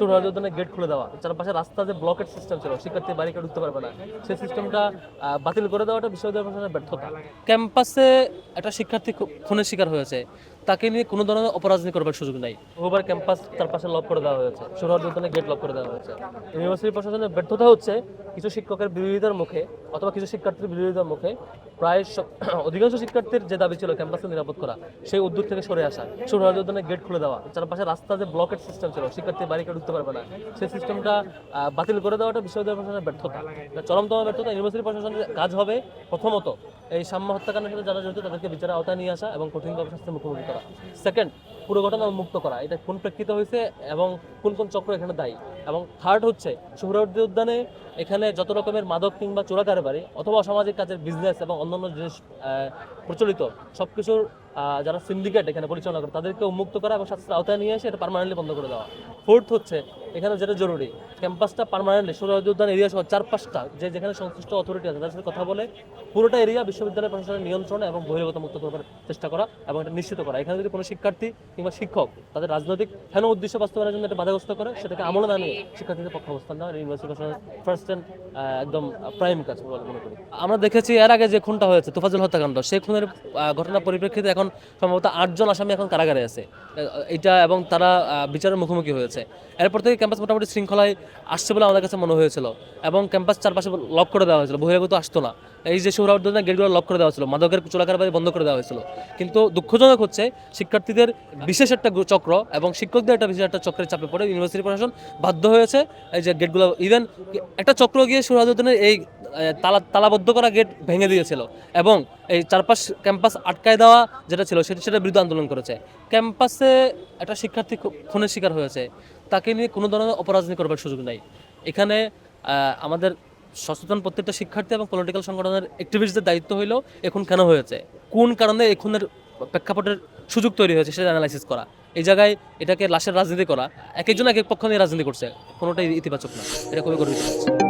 সোহরাওয়ার্দী উদ্যানের গেট খুলে দেওয়া, চারপাশে রাস্তা যে ব্লকের সিস্টেম ছিল, শিক্ষার্থী বাড়িকে ঢুকতে পারবে না, সেই সিস্টেমটা বাতিল করে দেওয়াটা বিশ্ববিদ্যালয় প্রশাসনের ব্যর্থতা। ক্যাম্পাসে একটা শিক্ষার্থী খুনের শিকার হয়েছে, তাকে নিয়ে কোনো ধরনের অপরাজনীতি করবার সুযোগ নাই। বহুবার ক্যাম্পাস চারপাশে লক করে দেওয়া হয়েছে, সোহরাওয়ার্দী উদ্যানের গেট লক করে দেওয়া হয়েছে। ইউনিভার্সিটি প্রশাসনের ব্যর্থতা হচ্ছে কিছু শিক্ষকের বিরোধিতার মুখে অথবা কিছু শিক্ষার্থীর বিরোধিতার মুখে প্রায় অধিকাংশ শিক্ষার্থীর যে দাবি ছিল ক্যাম্পাসকে নিরাপদ করা, সেই উদ্যোগ থেকে সরে আসা, সোহরাওয়ার্দী উদ্যানের গেট খুলে দেওয়া, চারপাশে রাস্তা যে ব্লকের সিস্টেম ছিল, শিক্ষার্থী বাড়িকে ঢুকতে পারবে না, সেই সিস্টেমটা বাতিল করে দেওয়াটা বিশ্ববিদ্যালয় প্রশাসনের ব্যর্থতা, চরমতম ব্যর্থতা। ইউনিভার্সিটি প্রশাসনের কাজ হবে প্রথমত এই সাম্য হত্যাকাণ্ডের সাথে যারা জড়িত তাদেরকে বিচারের আওতায় নিয়ে আসা এবং কঠিনভাবে শাস্তির মুখোমুখি করা। সেকেন্ড, পুরো ঘটনা উন্মুক্ত করা, এটা কোন প্রেক্ষিতে হয়েছে এবং কোন কোন চক্র এখানে দায়ী। এবং থার্ড হচ্ছে সোহরাওয়ার্দী উদ্যানে এখানে যত রকমের মাদক কিংবা চোরা কারবারি অথবা অসামাজিক কাজের বিজনেস এবং অন্যান্য জিনিস প্রচলিত সবকিছুর যারা সিন্ডিকেট এখানে পরিচালনা করে তাদেরকে উন্মুক্ত করা এবং শাস্তির আওতায় নিয়ে এসে এটা পার্মানেন্টলি বন্ধ করে দেওয়া। ফোর্থ হচ্ছে এখানে যেটা জরুরি, ক্যাম্পাসটা পার্মানেন্টলি সোহরাওয়ার্দী উদ্যান এরিয়া সহ চারপাশটা যেখানে সংশ্লিষ্ট অথরিটি আছে তাদের সাথে কথা বলে পুরোটা এরিয়া বিশ্ববিদ্যালয় প্রশাসনের নিয়ন্ত্রণে এবং বহিরাগত মুক্ত করবার চেষ্টা করা এবং এটা নিশ্চিত করা। এখানে যদি কোনো শিক্ষার্থী কিংবা শিক্ষক তাদের রাজনৈতিক হেন উদ্দেশ্য বাস্তবায়নের জন্য এটা বাধাগ্রস্ত করে, সেটাকে আমলে না নিয়ে শিক্ষার্থীদের পক্ষে অবস্থান নেওয়া ইউনিভার্সিটি প্রশাসনের ফার্স্ট অ্যান্ড একদম প্রাইম কাজ বলে মনে করি। আমরা দেখেছি এর আগে যে খুনটা হয়েছে তোফাজ্জল হত্যাকাণ্ড, সেই খুনের ঘটনার পরিপ্রেক্ষিতে এখন সম্ভবত 8 জন আসামি এখন কারাগারে আছে এটা, এবং তারা বিচারের মুখোমুখি হয়েছে। এরপর থেকে ক্যাম্পাস মোটামুটি শৃঙ্খলায় আসছে বলে আমাদের কাছে মনে হয়েছিল এবং ক্যাম্পাস চারপাশে লক করে দেওয়া হয়েছিল, বহিরাগত আসতো না। এই যে সোহরাওয়ার্দী উদ্যানের গেটগুলো লক করে দেওয়া হয়েছিল, মাদকের চোরাকারবারি বন্ধ করে দেওয়া হয়েছিল। কিন্তু দুঃখজনক হচ্ছে শিক্ষার্থীদের বিশেষ একটা চক্র এবং শিক্ষকদের একটা বিশেষ একটা চক্রের চাপে পড়ে ইউনিভার্সিটি প্রশাসন বাধ্য হয়েছে এই যে গেটগুলো, ইভেন একটা চক্র গিয়ে সোহরাওয়ার্দী উদ্যানের এই তালাবদ্ধ করা গেট ভেঙে দিয়েছিল এবং এই চারপাশ ক্যাম্পাস আটকায় দেওয়া যেটা ছিল সেটার বিরুদ্ধে আন্দোলন করেছে। ক্যাম্পাসে একটা শিক্ষার্থী খুনের শিকার হয়েছে, তাকে নিয়ে কোনো ধরনের অপরাজনীতি করবার সুযোগ নাই। এখানে আমাদের সচেতন প্রত্যেকটা শিক্ষার্থী এবং পলিটিক্যাল সংগঠনের অ্যাক্টিভিস্টদের দায়িত্ব হইল এখন কেন হয়েছে, কোন কারণে এখনের প্রেক্ষাপটের সুযোগ তৈরি হয়েছে সেটা অ্যানালাইসিস করা। এই জায়গায় এটাকে লাশের রাজনীতি করা, এক একজন এক এক পক্ষ নিয়ে রাজনীতি করছে, কোনোটাই ইতিবাচক না। এটা খুবই গর্বিত হচ্ছে।